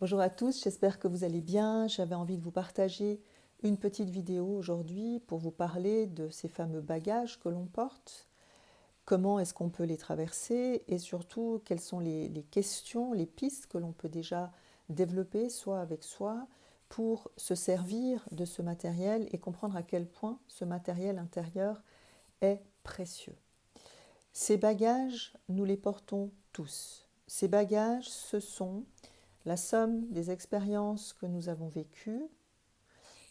Bonjour à tous, j'espère que vous allez bien. J'avais envie de vous partager une petite vidéo aujourd'hui pour vous parler de ces fameux bagages que l'on porte, comment est-ce qu'on peut les traverser et surtout quelles sont les questions, les pistes que l'on peut déjà développer soit avec soi pour se servir de ce matériel et comprendre à quel point ce matériel intérieur est précieux. Ces bagages, nous les portons tous. Ces bagages, ce sont la somme des expériences que nous avons vécues,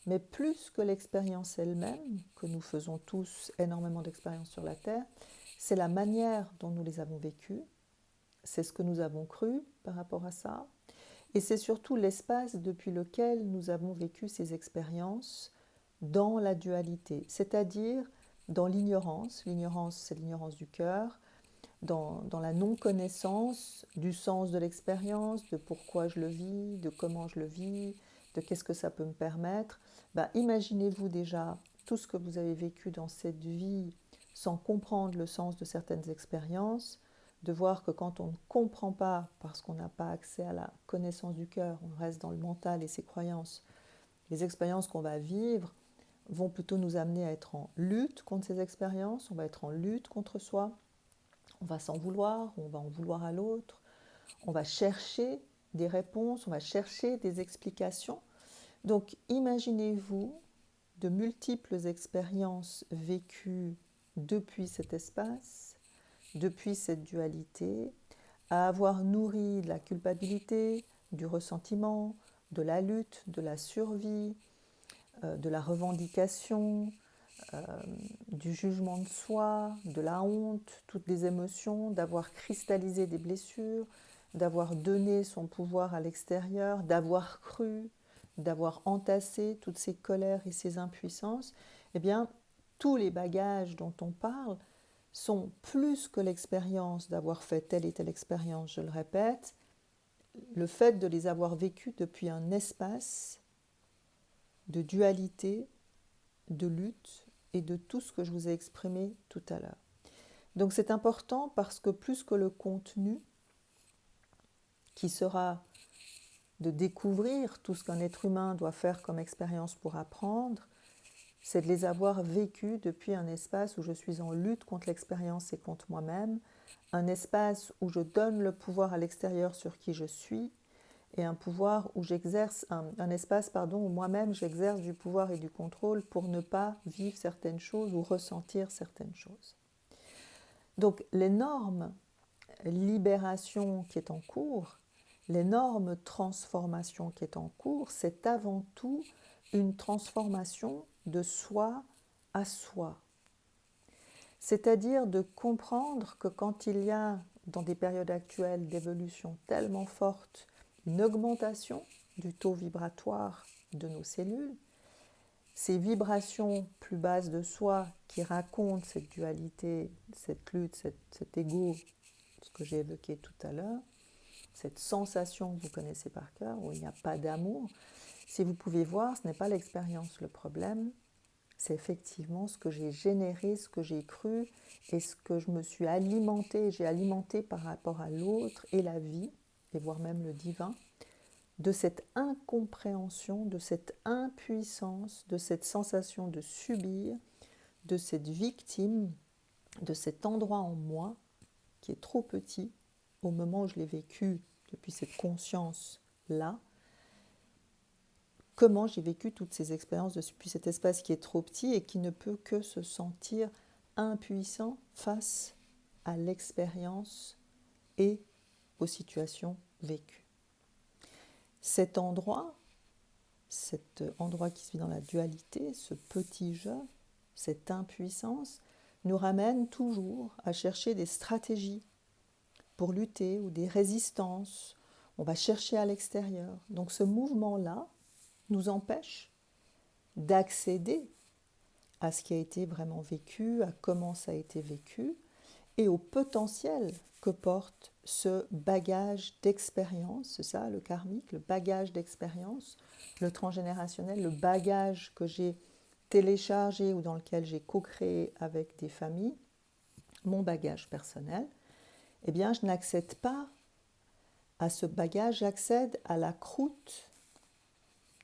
mais plus que l'expérience elle-même, que nous faisons tous énormément d'expériences sur la Terre, c'est la manière dont nous les avons vécues, c'est ce que nous avons cru par rapport à ça, et c'est surtout l'espace depuis lequel nous avons vécu ces expériences dans la dualité, c'est-à-dire dans l'ignorance. L'ignorance, c'est l'ignorance du cœur, dans la non-connaissance du sens de l'expérience, de pourquoi je le vis, de comment je le vis, de qu'est-ce que ça peut me permettre. Imaginez-vous déjà tout ce que vous avez vécu dans cette vie sans comprendre le sens de certaines expériences, de voir que quand on ne comprend pas, parce qu'on n'a pas accès à la connaissance du cœur, on reste dans le mental et ses croyances, les expériences qu'on va vivre vont plutôt nous amener à être en lutte contre ces expériences, on va être en lutte contre soi, on va s'en vouloir, on va en vouloir à l'autre, on va chercher des réponses, on va chercher des explications. Donc imaginez-vous de multiples expériences vécues depuis cet espace, depuis cette dualité, à avoir nourri de la culpabilité, du ressentiment, de la lutte, de la survie, de la revendication, du jugement de soi, de la honte, toutes les émotions, d'avoir cristallisé des blessures, d'avoir donné son pouvoir à l'extérieur, d'avoir cru, d'avoir entassé toutes ces colères et ces impuissances, eh bien, tous les bagages dont on parle sont plus que l'expérience d'avoir fait telle et telle expérience, je le répète, le fait de les avoir vécus depuis un espace de dualité, de lutte et de tout ce que je vous ai exprimé tout à l'heure. Donc c'est important parce que plus que le contenu, qui sera de découvrir tout ce qu'un être humain doit faire comme expérience pour apprendre, c'est de les avoir vécus depuis un espace où je suis en lutte contre l'expérience et contre moi-même, un espace où je donne le pouvoir à l'extérieur sur qui je suis, et un pouvoir où j'exerce, un espace où moi-même j'exerce du pouvoir et du contrôle pour ne pas vivre certaines choses ou ressentir certaines choses. Donc l'énorme libération qui est en cours, l'énorme transformation qui est en cours, c'est avant tout une transformation de soi à soi. C'est-à-dire de comprendre que quand il y a, dans des périodes actuelles d'évolution tellement forte, une augmentation du taux vibratoire de nos cellules, ces vibrations plus basses de soi qui racontent cette dualité, cette lutte, cet ego, ce que j'ai évoqué tout à l'heure, cette sensation que vous connaissez par cœur, où il n'y a pas d'amour, si vous pouvez voir, ce n'est pas l'expérience le problème, c'est effectivement ce que j'ai généré, ce que j'ai cru et ce que je me suis alimenté, j'ai alimenté par rapport à l'autre et la vie, et voire même le divin, de cette incompréhension, de cette impuissance, de cette sensation de subir, de cette victime, de cet endroit en moi qui est trop petit au moment où je l'ai vécu depuis cette conscience-là, comment j'ai vécu toutes ces expériences depuis cet espace qui est trop petit et qui ne peut que se sentir impuissant face à l'expérience et aux situations vécues. Cet endroit qui se vit dans la dualité, ce petit jeu, cette impuissance, nous ramène toujours à chercher des stratégies pour lutter ou des résistances. On va chercher à l'extérieur. Donc ce mouvement-là nous empêche d'accéder à ce qui a été vraiment vécu, à comment ça a été vécu, et au potentiel que porte ce bagage d'expérience, c'est ça le karmique, le bagage d'expérience, le transgénérationnel, le bagage que j'ai téléchargé ou dans lequel j'ai co-créé avec des familles, mon bagage personnel, eh bien je n'accède pas à ce bagage, j'accède à la croûte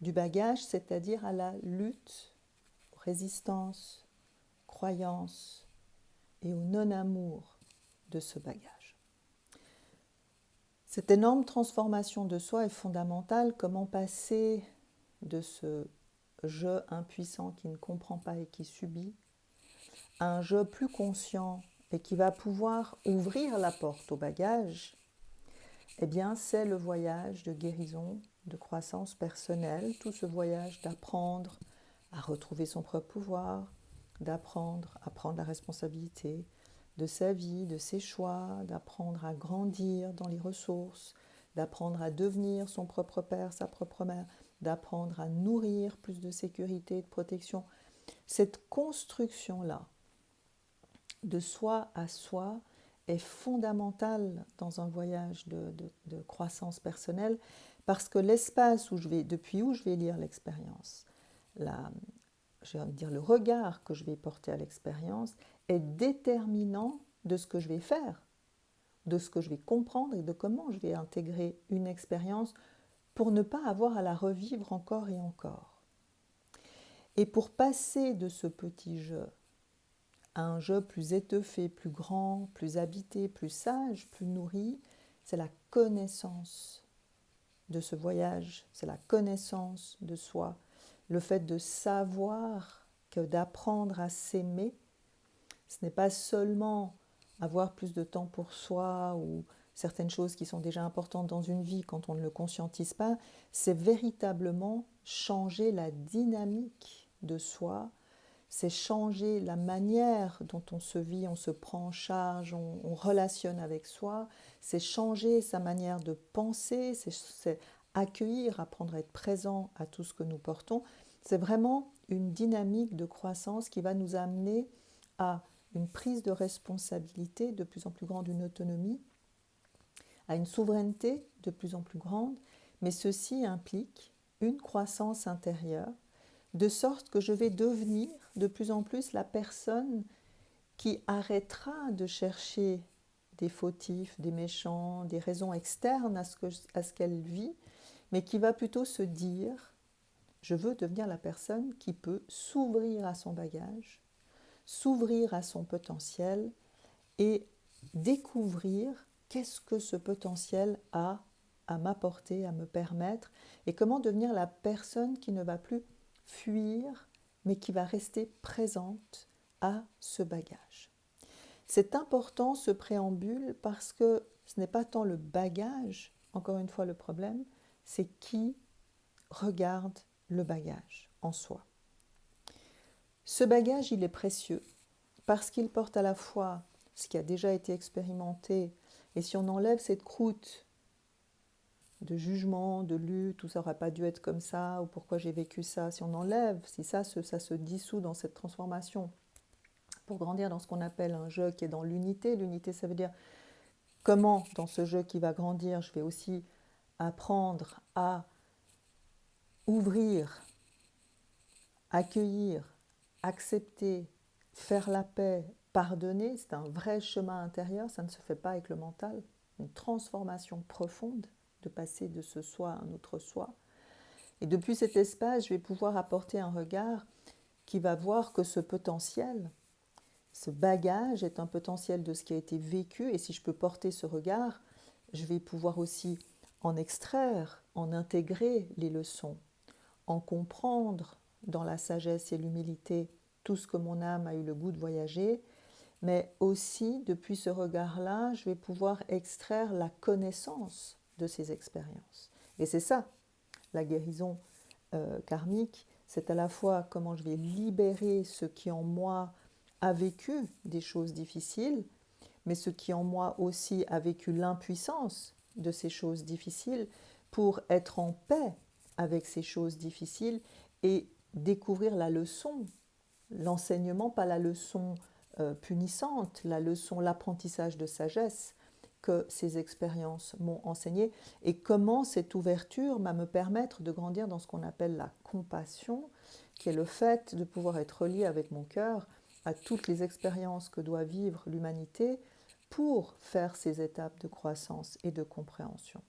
du bagage, c'est-à-dire à la lutte, résistance, croyance et au non-amour de ce bagage. Cette énorme transformation de soi est fondamentale. Comment passer de ce je impuissant qui ne comprend pas et qui subit à un je plus conscient et qui va pouvoir ouvrir la porte au bagage? Eh bien, c'est le voyage de guérison, de croissance personnelle, tout ce voyage d'apprendre à retrouver son propre pouvoir, d'apprendre à prendre la responsabilité de sa vie, de ses choix, d'apprendre à grandir dans les ressources, d'apprendre à devenir son propre père, sa propre mère, d'apprendre à nourrir plus de sécurité et de protection. Cette construction-là, de soi à soi, est fondamentale dans un voyage de croissance personnelle parce que l'espace depuis où je vais lire l'expérience, je vais dire le regard que je vais porter à l'expérience est déterminant de ce que je vais faire, de ce que je vais comprendre et de comment je vais intégrer une expérience pour ne pas avoir à la revivre encore et encore. Et pour passer de ce petit jeu à un jeu plus étoffé, plus grand, plus habité, plus sage, plus nourri, c'est la connaissance de ce voyage, c'est la connaissance de soi, le fait de savoir que d'apprendre à s'aimer, ce n'est pas seulement avoir plus de temps pour soi ou certaines choses qui sont déjà importantes dans une vie quand on ne le conscientise pas, c'est véritablement changer la dynamique de soi, c'est changer la manière dont on se vit, on se prend en charge, on relationne avec soi, c'est changer sa manière de penser, c'est accueillir, apprendre à être présent à tout ce que nous portons. C'est vraiment une dynamique de croissance qui va nous amener à une prise de responsabilité de plus en plus grande, une autonomie, à une souveraineté de plus en plus grande, mais ceci implique une croissance intérieure, de sorte que je vais devenir de plus en plus la personne qui arrêtera de chercher des fautifs, des méchants, des raisons externes à ce qu'elle vit, mais qui va plutôt se dire, je veux devenir la personne qui peut s'ouvrir à son bagage, s'ouvrir à son potentiel et découvrir qu'est-ce que ce potentiel a à m'apporter, à me permettre, et comment devenir la personne qui ne va plus fuir, mais qui va rester présente à ce bagage. C'est important ce préambule parce que ce n'est pas tant le bagage, encore une fois le problème, c'est qui regarde le bagage en soi. Ce bagage, il est précieux parce qu'il porte à la fois ce qui a déjà été expérimenté, et si on enlève cette croûte de jugement, de lutte, tout ça n'aurait pas dû être comme ça, ou pourquoi j'ai vécu ça, si on enlève, si ça se dissout dans cette transformation, pour grandir dans ce qu'on appelle un jeu qui est dans l'unité. L'unité, ça veut dire comment, dans ce jeu qui va grandir, je vais aussi apprendre à ouvrir, accueillir, accepter, faire la paix, pardonner. C'est un vrai chemin intérieur, ça ne se fait pas avec le mental. Une transformation profonde de passer de ce soi à un autre soi. Et depuis cet espace, je vais pouvoir apporter un regard qui va voir que ce potentiel, ce bagage est un potentiel de ce qui a été vécu, et si je peux porter ce regard, je vais pouvoir aussi en extraire, en intégrer les leçons, en comprendre dans la sagesse et l'humilité tout ce que mon âme a eu le goût de voyager, mais aussi depuis ce regard-là, je vais pouvoir extraire la connaissance de ces expériences. Et c'est ça, la guérison karmique, c'est à la fois comment je vais libérer ce qui en moi a vécu des choses difficiles, mais ce qui en moi aussi a vécu l'impuissance de ces choses difficiles pour être en paix avec ces choses difficiles et découvrir la leçon, l'enseignement, pas la leçon punissante, la leçon, l'apprentissage de sagesse que ces expériences m'ont enseigné, et comment cette ouverture va me permettre de grandir dans ce qu'on appelle la compassion, qui est le fait de pouvoir être relié avec mon cœur à toutes les expériences que doit vivre l'humanité pour faire ces étapes de croissance et de compréhension.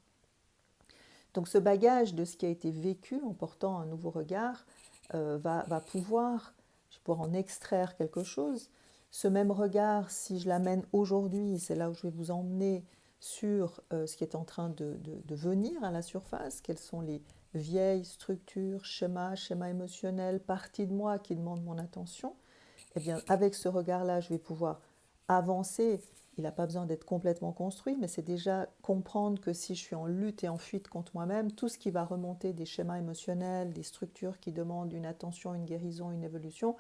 Donc ce bagage de ce qui a été vécu en portant un nouveau regard va pouvoir, je vais pouvoir en extraire quelque chose. Ce même regard, si je l'amène aujourd'hui, c'est là où je vais vous emmener sur ce qui est en train de venir à la surface, quelles sont les vieilles structures, schémas émotionnels, parties de moi qui demandent mon attention. Eh bien, avec ce regard-là, je vais pouvoir avancer. Il n'a pas besoin d'être complètement construit, mais c'est déjà comprendre que si je suis en lutte et en fuite contre moi-même, tout ce qui va remonter des schémas émotionnels, des structures qui demandent une attention, une guérison, une évolution,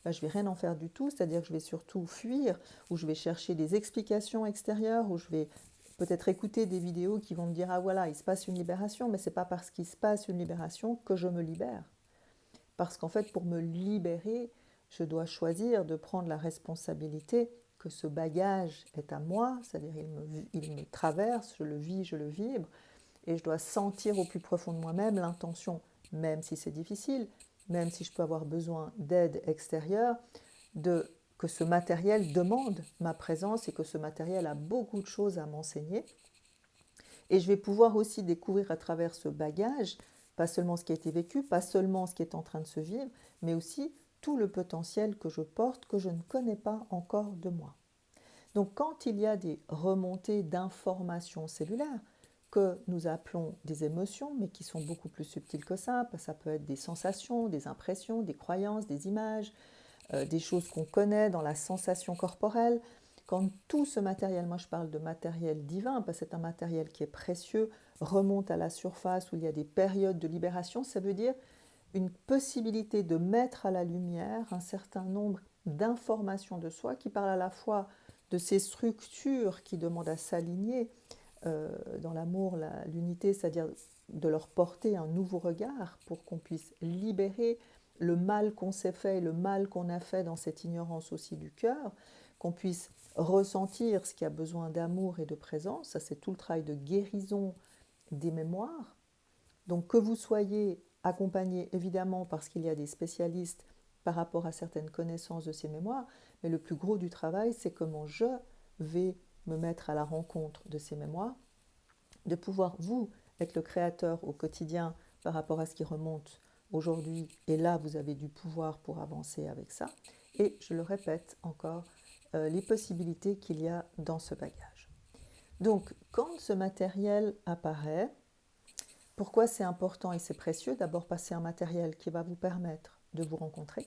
ben, je ne vais rien en faire du tout, c'est-à-dire que je vais surtout fuir, ou je vais chercher des explications extérieures, ou je vais peut-être écouter des vidéos qui vont me dire « Ah voilà, il se passe une libération », mais ce n'est pas parce qu'il se passe une libération que je me libère. Parce qu'en fait, pour me libérer, je dois choisir de prendre la responsabilité que ce bagage est à moi, c'est-à-dire il me traverse, je le vis, je le vibre, et je dois sentir au plus profond de moi-même l'intention, même si c'est difficile, même si je peux avoir besoin d'aide extérieure, que ce matériel demande ma présence et que ce matériel a beaucoup de choses à m'enseigner. Et je vais pouvoir aussi découvrir à travers ce bagage, pas seulement ce qui a été vécu, pas seulement ce qui est en train de se vivre, mais aussi tout le potentiel que je porte, que je ne connais pas encore de moi. Donc quand il y a des remontées d'informations cellulaires, que nous appelons des émotions, mais qui sont beaucoup plus subtiles que ça peut être des sensations, des impressions, des croyances, des images, des choses qu'on connaît dans la sensation corporelle. Quand tout ce matériel, moi je parle de matériel divin, parce que c'est un matériel qui est précieux, remonte à la surface où il y a des périodes de libération, ça veut dire une possibilité de mettre à la lumière un certain nombre d'informations de soi qui parlent à la fois de ces structures qui demandent à s'aligner dans l'amour, l'unité, c'est-à-dire de leur porter un nouveau regard pour qu'on puisse libérer le mal qu'on s'est fait et le mal qu'on a fait dans cette ignorance aussi du cœur, qu'on puisse ressentir ce qui a besoin d'amour et de présence. Ça, c'est tout le travail de guérison des mémoires. Donc que vous soyez accompagné évidemment parce qu'il y a des spécialistes par rapport à certaines connaissances de ces mémoires, mais le plus gros du travail, c'est comment je vais me mettre à la rencontre de ces mémoires, de pouvoir, vous, être le créateur au quotidien par rapport à ce qui remonte aujourd'hui, et là, vous avez du pouvoir pour avancer avec ça. Et je le répète encore, les possibilités qu'il y a dans ce bagage. Donc, quand ce matériel apparaît, pourquoi c'est important et c'est précieux? D'abord parce que c'est un matériel qui va vous permettre de vous rencontrer,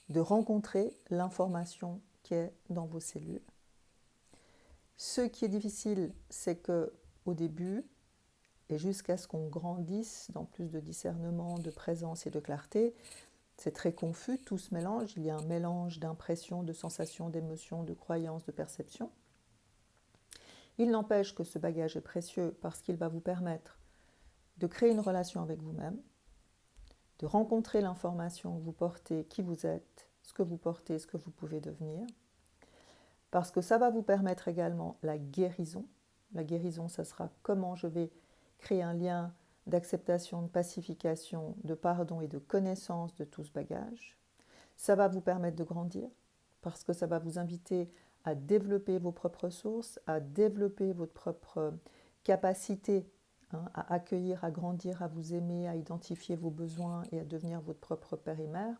de rencontrer l'information qui est dans vos cellules. Ce qui est difficile, c'est que au début, et jusqu'à ce qu'on grandisse dans plus de discernement, de présence et de clarté, c'est très confus, tout se mélange, il y a un mélange d'impressions, de sensations, d'émotions, de croyances, de perceptions. Il n'empêche que ce bagage est précieux parce qu'il va vous permettre de créer une relation avec vous-même, de rencontrer l'information que vous portez, qui vous êtes, ce que vous portez, ce que vous pouvez devenir, parce que ça va vous permettre également la guérison. La guérison, ça sera comment je vais créer un lien d'acceptation, de pacification, de pardon et de connaissance de tout ce bagage. Ça va vous permettre de grandir, parce que ça va vous inviter à développer vos propres sources, à développer votre propre capacité à accueillir, à grandir, à vous aimer, à identifier vos besoins et à devenir votre propre père et mère.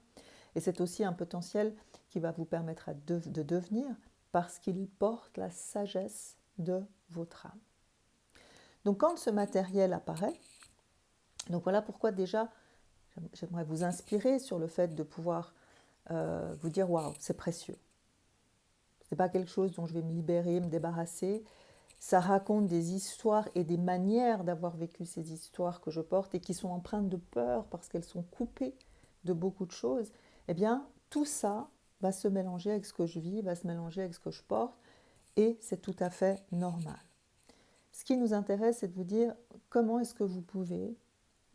Et c'est aussi un potentiel qui va vous permettre de devenir parce qu'il porte la sagesse de votre âme. Donc quand ce matériel apparaît, donc voilà pourquoi déjà j'aimerais vous inspirer sur le fait de pouvoir vous dire waouh, c'est précieux. Ce n'est pas quelque chose dont je vais me libérer, me débarrasser. Ça raconte des histoires et des manières d'avoir vécu ces histoires que je porte et qui sont empreintes de peur parce qu'elles sont coupées de beaucoup de choses. Eh bien, tout ça va se mélanger avec ce que je vis, va se mélanger avec ce que je porte et c'est tout à fait normal. Ce qui nous intéresse, c'est de vous dire comment est-ce que vous pouvez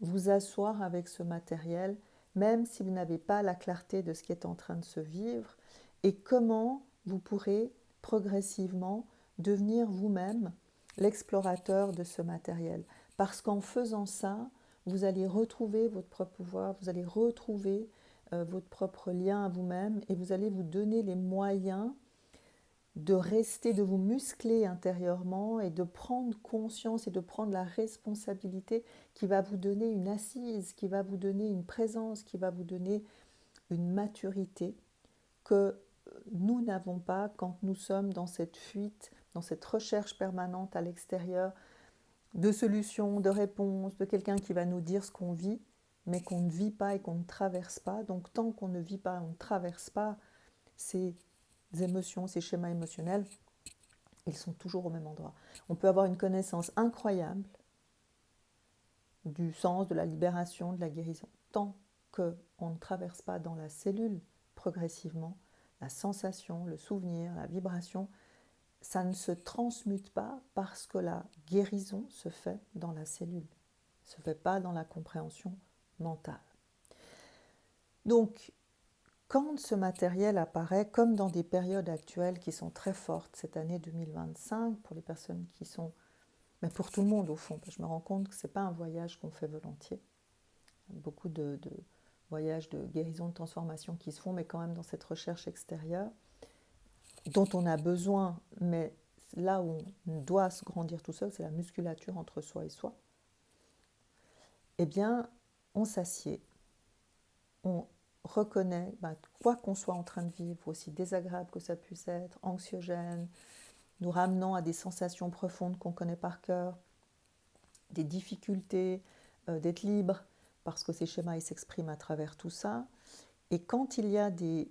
vous asseoir avec ce matériel, même si vous n'avez pas la clarté de ce qui est en train de se vivre, et comment vous pourrez progressivement devenir vous-même l'explorateur de ce matériel. Parce qu'en faisant ça, vous allez retrouver votre propre pouvoir, vous allez retrouver votre propre lien à vous-même, et vous allez vous donner les moyens de rester, de vous muscler intérieurement et de prendre conscience et de prendre la responsabilité qui va vous donner une assise, qui va vous donner une présence, qui va vous donner une maturité que nous n'avons pas quand nous sommes dans cette fuite, dans cette recherche permanente à l'extérieur de solutions, de réponses, de quelqu'un qui va nous dire ce qu'on vit, mais qu'on ne vit pas et qu'on ne traverse pas. Donc tant qu'on ne vit pas, on ne traverse pas ces émotions, ces schémas émotionnels, ils sont toujours au même endroit. On peut avoir une connaissance incroyable du sens, de la libération, de la guérison. Tant qu'on ne traverse pas dans la cellule progressivement, la sensation, le souvenir, la vibration, ça ne se transmute pas parce que la guérison se fait dans la cellule, ne se fait pas dans la compréhension mentale. Donc, quand ce matériel apparaît, comme dans des périodes actuelles qui sont très fortes, cette année 2025, pour les personnes qui sont, mais pour tout le monde au fond, parce que je me rends compte que ce n'est pas un voyage qu'on fait volontiers. Il y a beaucoup de voyages de guérison, de transformation qui se font, mais quand même dans cette recherche extérieure, dont on a besoin, mais là où on doit se grandir tout seul, c'est la musculature entre soi et soi. Eh bien, on s'assied, on reconnaît, quoi qu'on soit en train de vivre, aussi désagréable que ça puisse être, anxiogène, nous ramenant à des sensations profondes qu'on connaît par cœur, des difficultés d'être libre, parce que ces schémas ils s'expriment à travers tout ça. Et quand il y a des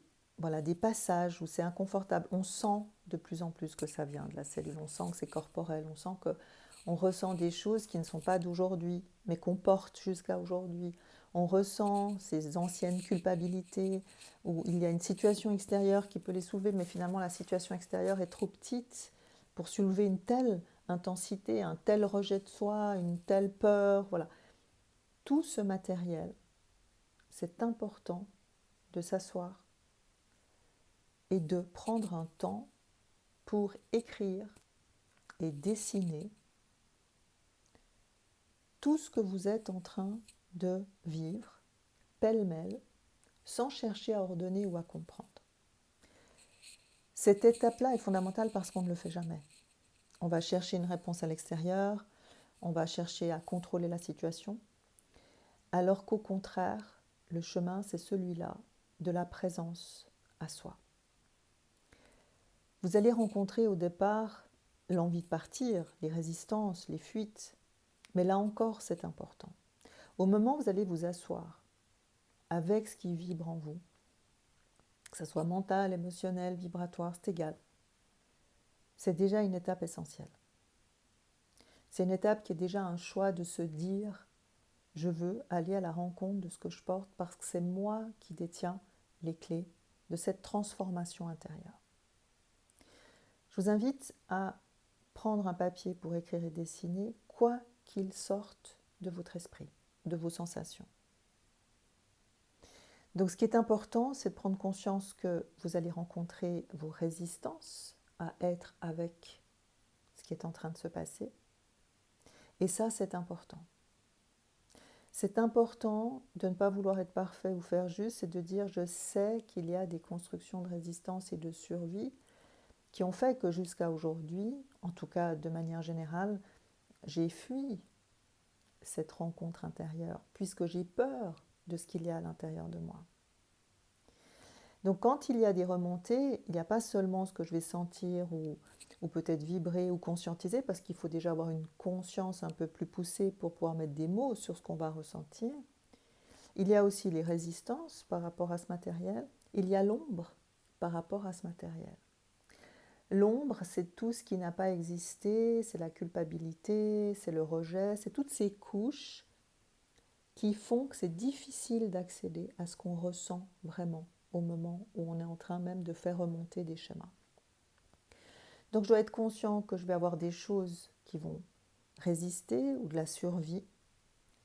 passages où c'est inconfortable, on sent de plus en plus que ça vient de la cellule, on sent que c'est corporel, on sent qu'on ressent des choses qui ne sont pas d'aujourd'hui, mais qu'on porte jusqu'à aujourd'hui. On ressent ces anciennes culpabilités, où il y a une situation extérieure qui peut les soulever, mais finalement la situation extérieure est trop petite pour soulever une telle intensité, un tel rejet de soi, une telle peur. Voilà. Tout ce matériel, c'est important de s'asseoir et de prendre un temps pour écrire et dessiner tout ce que vous êtes en train de vivre, pêle-mêle, sans chercher à ordonner ou à comprendre. Cette étape-là est fondamentale parce qu'on ne le fait jamais. On va chercher une réponse à l'extérieur, on va chercher à contrôler la situation, alors qu'au contraire, le chemin, c'est celui-là de la présence à soi. Vous allez rencontrer au départ l'envie de partir, les résistances, les fuites, mais là encore, c'est important. Au moment où vous allez vous asseoir avec ce qui vibre en vous, que ce soit mental, émotionnel, vibratoire, c'est égal, c'est déjà une étape essentielle. C'est une étape qui est déjà un choix de se dire « je veux aller à la rencontre de ce que je porte parce que c'est moi qui détiens les clés de cette transformation intérieure ». Je vous invite à prendre un papier pour écrire et dessiner quoi qu'il sorte de votre esprit, de vos sensations. Donc ce qui est important, c'est de prendre conscience que vous allez rencontrer vos résistances à être avec ce qui est en train de se passer. Et ça, c'est important. C'est important de ne pas vouloir être parfait ou faire juste, et de dire je sais qu'il y a des constructions de résistance et de survie qui ont fait que jusqu'à aujourd'hui, en tout cas de manière générale, j'ai fui cette rencontre intérieure, puisque j'ai peur de ce qu'il y a à l'intérieur de moi. Donc quand il y a des remontées, il n'y a pas seulement ce que je vais sentir ou peut-être vibrer ou conscientiser, parce qu'il faut déjà avoir une conscience un peu plus poussée pour pouvoir mettre des mots sur ce qu'on va ressentir. Il y a aussi les résistances par rapport à ce matériel. Il y a l'ombre par rapport à ce matériel. L'ombre, c'est tout ce qui n'a pas existé, c'est la culpabilité, c'est le rejet, c'est toutes ces couches qui font que c'est difficile d'accéder à ce qu'on ressent vraiment au moment où on est en train même de faire remonter des schémas. Donc je dois être conscient que je vais avoir des choses qui vont résister ou de la survie.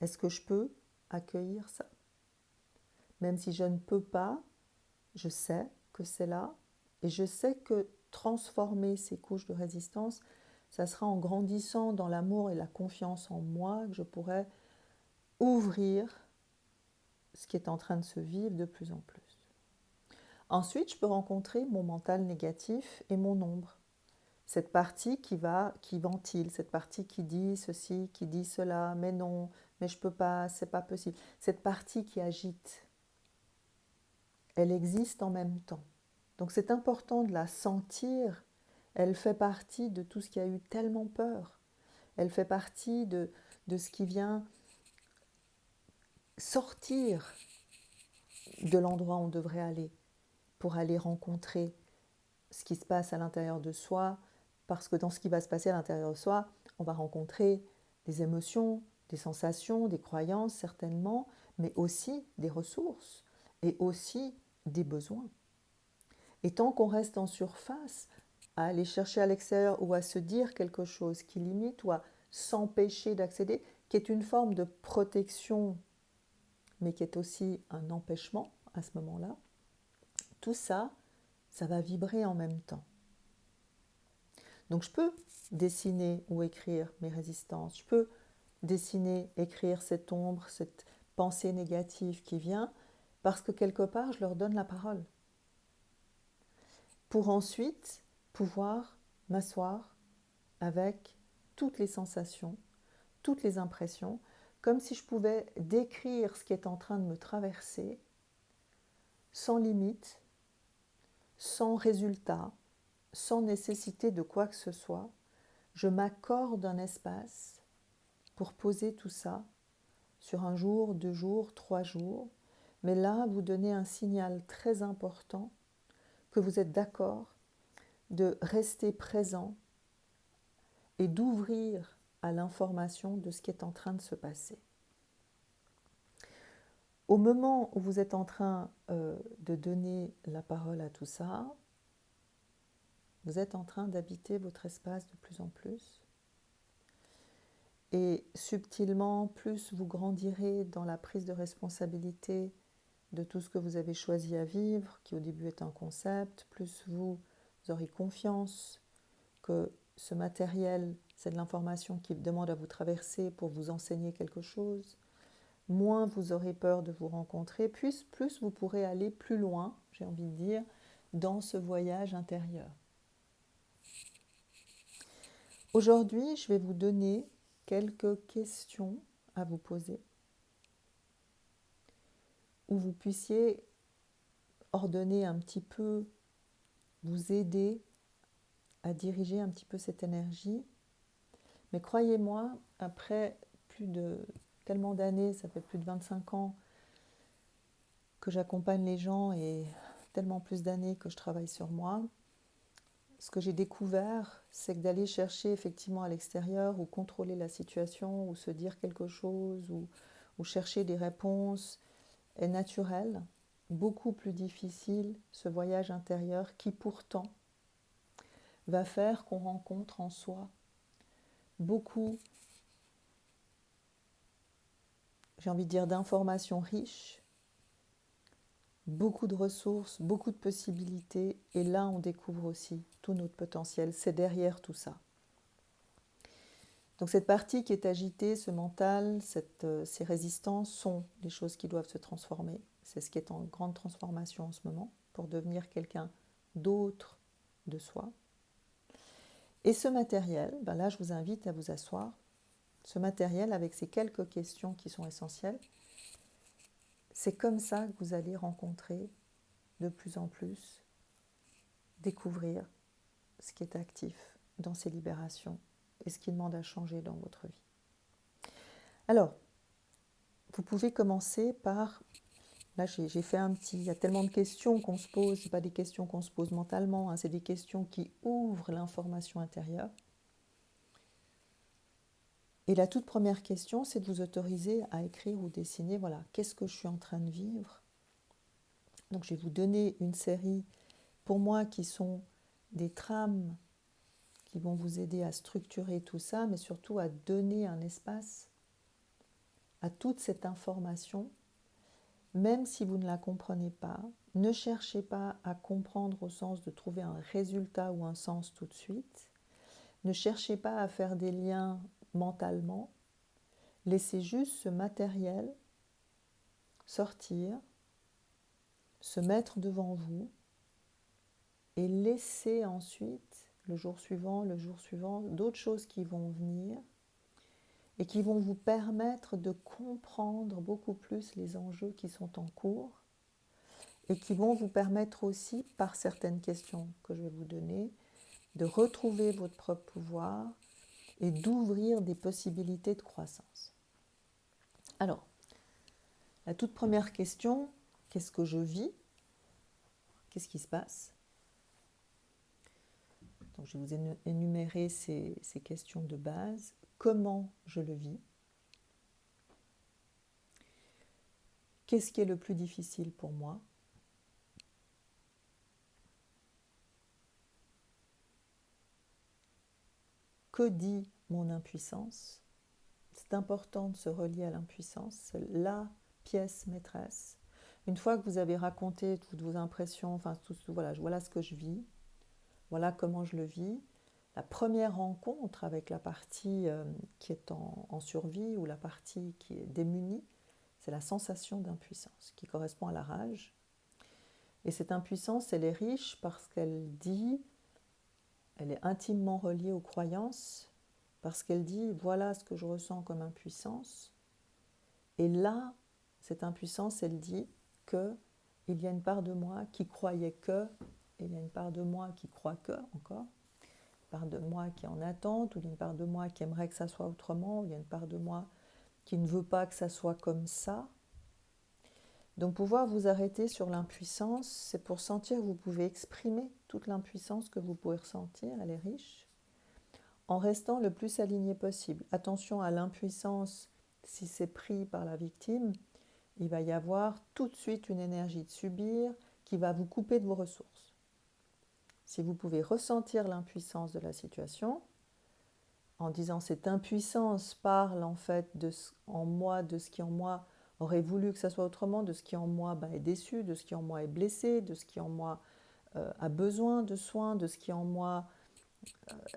Est-ce que je peux accueillir ça? Même si je ne peux pas, je sais que c'est là et je sais que transformer ces couches de résistance, ça sera en grandissant dans l'amour et la confiance en moi que je pourrai ouvrir ce qui est en train de se vivre de plus en plus. Ensuite, je peux rencontrer mon mental négatif et mon ombre. Cette partie qui ventile, cette partie qui dit ceci, qui dit cela, mais non, mais je peux pas, c'est pas possible. Cette partie qui agite, elle existe en même temps. Donc c'est important de la sentir. Elle fait partie de tout ce qui a eu tellement peur. Elle fait partie de ce qui vient sortir de l'endroit où on devrait aller pour aller rencontrer ce qui se passe à l'intérieur de soi, parce que dans ce qui va se passer à l'intérieur de soi, on va rencontrer des émotions, des sensations, des croyances certainement, mais aussi des ressources et aussi des besoins. Et tant qu'on reste en surface, à aller chercher à l'extérieur ou à se dire quelque chose qui limite ou à s'empêcher d'accéder, qui est une forme de protection, mais qui est aussi un empêchement à ce moment-là, tout ça, ça va vibrer en même temps. Donc je peux dessiner ou écrire mes résistances, je peux dessiner, écrire cette ombre, cette pensée négative qui vient, parce que quelque part, je leur donne la parole. Pour ensuite pouvoir m'asseoir avec toutes les sensations, toutes les impressions, comme si je pouvais décrire ce qui est en train de me traverser, sans limite, sans résultat, sans nécessité de quoi que ce soit. Je m'accorde un espace pour poser tout ça sur un jour, 2 jours, 3 jours. Mais là, vous donnez un signal très important que vous êtes d'accord de rester présent et d'ouvrir à l'information de ce qui est en train de se passer. Au moment où vous êtes en train de donner la parole à tout ça, vous êtes en train d'habiter votre espace de plus en plus. Et subtilement, plus vous grandirez dans la prise de responsabilité de tout ce que vous avez choisi à vivre, qui au début est un concept, plus vous aurez confiance que ce matériel, c'est de l'information qui demande à vous traverser pour vous enseigner quelque chose, moins vous aurez peur de vous rencontrer, plus vous pourrez aller plus loin, j'ai envie de dire, dans ce voyage intérieur. Aujourd'hui, je vais vous donner quelques questions à vous poser, où vous puissiez ordonner un petit peu, vous aider à diriger un petit peu cette énergie. Mais croyez-moi, après plus de tellement d'années, ça fait plus de 25 ans que j'accompagne les gens et tellement plus d'années que je travaille sur moi, ce que j'ai découvert, c'est que d'aller chercher effectivement à l'extérieur ou contrôler la situation ou se dire quelque chose ou chercher des réponses est naturel, beaucoup plus difficile ce voyage intérieur qui pourtant va faire qu'on rencontre en soi beaucoup, j'ai envie de dire, d'informations riches, beaucoup de ressources, beaucoup de possibilités, et là on découvre aussi tout notre potentiel, c'est derrière tout ça. Donc cette partie qui est agitée, ce mental, ces résistances sont des choses qui doivent se transformer. C'est ce qui est en grande transformation en ce moment, pour devenir quelqu'un d'autre de soi. Et ce matériel, ben là je vous invite à vous asseoir, ce matériel avec ces quelques questions qui sont essentielles, c'est comme ça que vous allez rencontrer de plus en plus, découvrir ce qui est actif dans ces libérations et ce qui demande à changer dans votre vie. Alors, vous pouvez commencer par, là j'ai fait un petit, il y a tellement de questions qu'on se pose, ce n'est pas des questions qu'on se pose mentalement, hein, c'est des questions qui ouvrent l'information intérieure. Et la toute première question, c'est de vous autoriser à écrire ou dessiner, voilà, qu'est-ce que je suis en train de vivre? Donc je vais vous donner une série, pour moi, qui sont des trames qui vont vous aider à structurer tout ça, mais surtout à donner un espace à toute cette information, même si vous ne la comprenez pas. Ne cherchez pas à comprendre au sens de trouver un résultat ou un sens tout de suite. Ne cherchez pas à faire des liens mentalement. Laissez juste ce matériel sortir, se mettre devant vous et laissez ensuite le jour suivant, d'autres choses qui vont venir et qui vont vous permettre de comprendre beaucoup plus les enjeux qui sont en cours et qui vont vous permettre aussi, par certaines questions que je vais vous donner, de retrouver votre propre pouvoir et d'ouvrir des possibilités de croissance. Alors, la toute première question, qu'est-ce que je vis? Qu'est-ce qui se passe? Donc, je vais vous énumérer ces questions de base. Comment je le vis? Qu'est-ce qui est le plus difficile pour moi? Que dit mon impuissance? C'est important de se relier à l'impuissance, c'est la pièce maîtresse. Une fois que vous avez raconté toutes vos impressions, enfin voilà ce que je vis, voilà comment je le vis, la première rencontre avec la partie qui est en survie ou la partie qui est démunie, c'est la sensation d'impuissance qui correspond à la rage. Et cette impuissance, elle est riche parce qu'elle dit, elle est intimement reliée aux croyances, parce qu'elle dit, voilà ce que je ressens comme impuissance. Et là, cette impuissance, elle dit qu'il y a une part de moi qui croyait que, et il y a une part de moi qui croit que, encore, une part de moi qui est en attente, ou il y a une part de moi qui aimerait que ça soit autrement, ou il y a une part de moi qui ne veut pas que ça soit comme ça. Donc pouvoir vous arrêter sur l'impuissance, c'est pour sentir que vous pouvez exprimer toute l'impuissance que vous pouvez ressentir, elle est riche, en restant le plus aligné possible. Attention à l'impuissance, si c'est pris par la victime, il va y avoir tout de suite une énergie de subir qui va vous couper de vos ressources. Si vous pouvez ressentir l'impuissance de la situation, en disant cette impuissance parle en fait en moi, de ce qui en moi aurait voulu que ça soit autrement, de ce qui en moi est déçu, de ce qui en moi est blessé, de ce qui en moi a besoin de soins, de ce qui en moi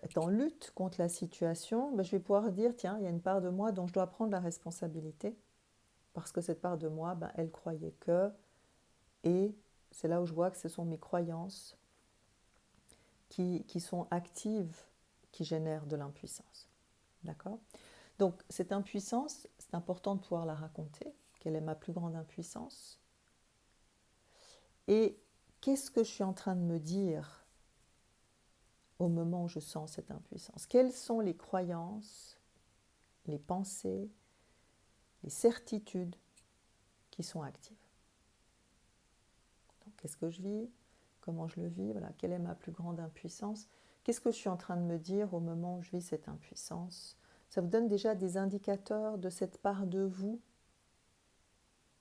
est en lutte contre la situation, je vais pouvoir dire, tiens, il y a une part de moi dont je dois prendre la responsabilité, parce que cette part de moi, elle croyait que, et c'est là où je vois que ce sont mes croyances qui sont actives, qui génèrent de l'impuissance. D'accord? Donc cette impuissance, c'est important de pouvoir la raconter, quelle est ma plus grande impuissance, et qu'est-ce que je suis en train de me dire au moment où je sens cette impuissance? Quelles sont les croyances, les pensées, les certitudes qui sont actives? Donc, qu'est-ce que je vis? Comment je le vis? Voilà, quelle est ma plus grande impuissance? Qu'est-ce que je suis en train de me dire au moment où je vis cette impuissance? Ça vous donne déjà des indicateurs de cette part de vous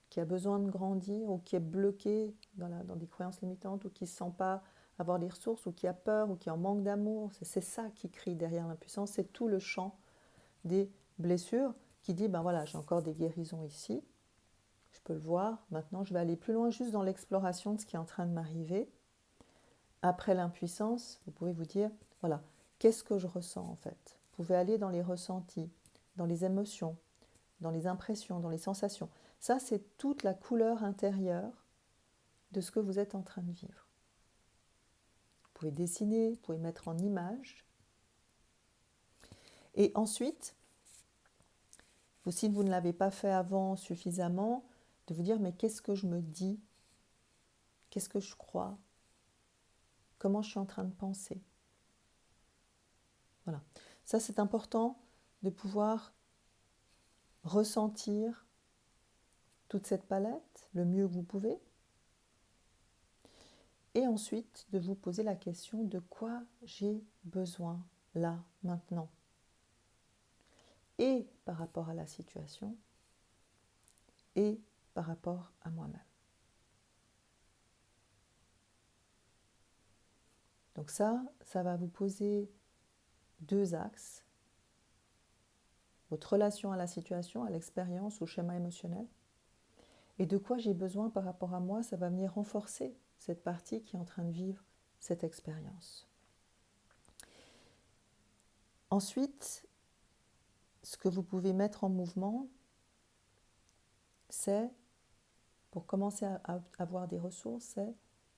qui a besoin de grandir ou qui est bloquée dans des croyances limitantes ou qui ne se sent pas avoir les ressources ou qui a peur ou qui en manque d'amour. C'est ça qui crie derrière l'impuissance, c'est tout le champ des blessures qui dit, voilà, j'ai encore des guérisons ici, je peux le voir, maintenant je vais aller plus loin juste dans l'exploration de ce qui est en train de m'arriver. Après l'impuissance, vous pouvez vous dire, voilà, qu'est-ce que je ressens en fait? Vous pouvez aller dans les ressentis, dans les émotions, dans les impressions, dans les sensations. Ça, c'est toute la couleur intérieure de ce que vous êtes en train de vivre. Vous pouvez dessiner, vous pouvez mettre en image. Et ensuite, si vous ne l'avez pas fait avant suffisamment, de vous dire, mais qu'est-ce que je me dis? Qu'est-ce que je crois? Comment je suis en train de penser? Voilà. Ça, c'est important de pouvoir ressentir toute cette palette le mieux que vous pouvez. Et ensuite, de vous poser la question de quoi j'ai besoin là, maintenant. Et par rapport à la situation, et par rapport à moi-même. Donc ça va vous poser deux axes. Votre relation à la situation, à l'expérience, au schéma émotionnel. Et de quoi j'ai besoin par rapport à moi, ça va venir renforcer cette partie qui est en train de vivre cette expérience. Ensuite, ce que vous pouvez mettre en mouvement, c'est, pour commencer à avoir des ressources, c'est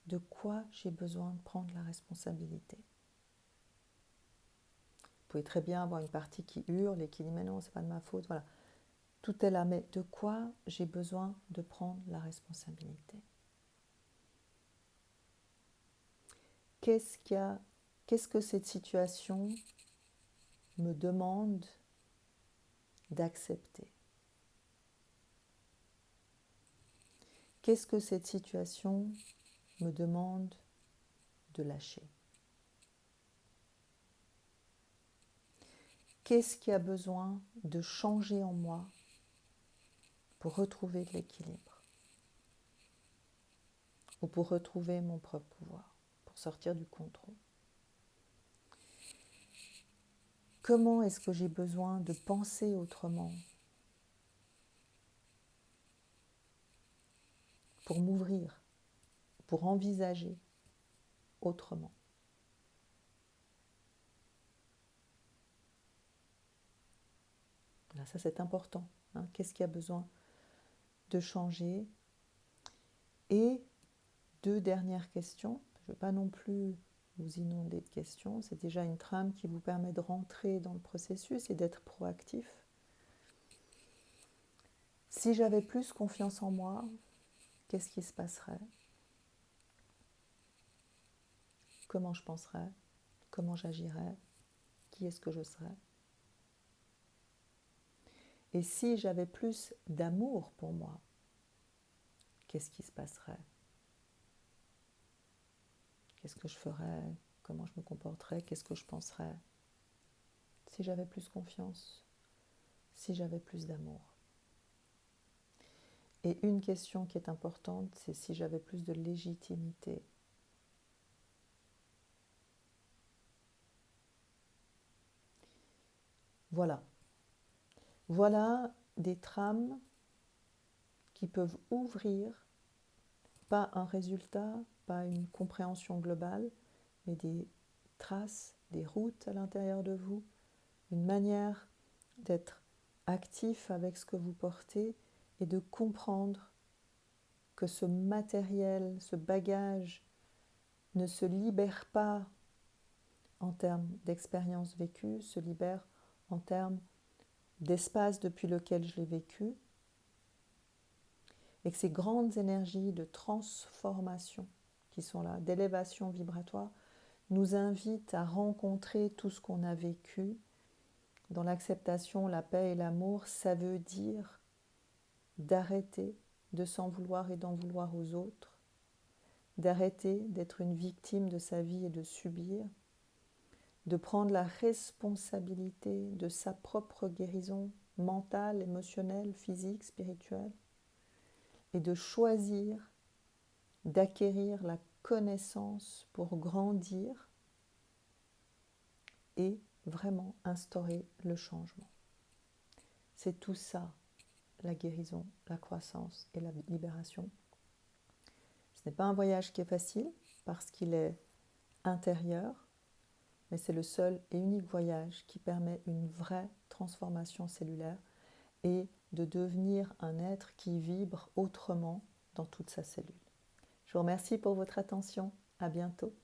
de quoi j'ai besoin de prendre la responsabilité. pouvez très bien avoir une partie qui hurle et qui dit mais non, c'est pas de ma faute, voilà. Tout est là, mais de quoi j'ai besoin de prendre la responsabilité? Qu'est-ce que cette situation me demande d'accepter? Qu'est-ce que cette situation me demande de lâcher? Qu'est-ce qui a besoin de changer en moi pour retrouver de l'équilibre ou pour retrouver mon propre pouvoir, pour sortir du contrôle? Comment est-ce que j'ai besoin de penser autrement pour m'ouvrir, pour envisager autrement? Là, ça c'est important. Hein. Qu'est-ce qui a besoin de changer? Et deux dernières questions. Je ne veux pas non plus vous inonder de questions. C'est déjà une trame qui vous permet de rentrer dans le processus et d'être proactif. Si j'avais plus confiance en moi, qu'est-ce qui se passerait? Comment je penserais? Comment j'agirais? Qui est-ce que je serais? Et si j'avais plus d'amour pour moi, qu'est-ce qui se passerait? Qu'est-ce que je ferais? Comment je me comporterais? Qu'est-ce que je penserais? Si j'avais plus confiance, si j'avais plus d'amour. Et une question qui est importante, c'est si j'avais plus de légitimité. Voilà. Voilà des trames qui peuvent ouvrir, pas un résultat, pas une compréhension globale, mais des traces, des routes à l'intérieur de vous, une manière d'être actif avec ce que vous portez et de comprendre que ce matériel, ce bagage ne se libère pas en termes d'expérience vécue, se libère en termes d'espace depuis lequel je l'ai vécu, et que ces grandes énergies de transformation qui sont là, d'élévation vibratoire, nous invitent à rencontrer tout ce qu'on a vécu. Dans l'acceptation, la paix et l'amour, ça veut dire d'arrêter de s'en vouloir et d'en vouloir aux autres, d'arrêter d'être une victime de sa vie et de subir, de prendre la responsabilité de sa propre guérison mentale, émotionnelle, physique, spirituelle, et de choisir d'acquérir la connaissance pour grandir et vraiment instaurer le changement. C'est tout ça, la guérison, la croissance et la libération. Ce n'est pas un voyage qui est facile parce qu'il est intérieur, mais c'est le seul et unique voyage qui permet une vraie transformation cellulaire et de devenir un être qui vibre autrement dans toute sa cellule. Je vous remercie pour votre attention. À bientôt.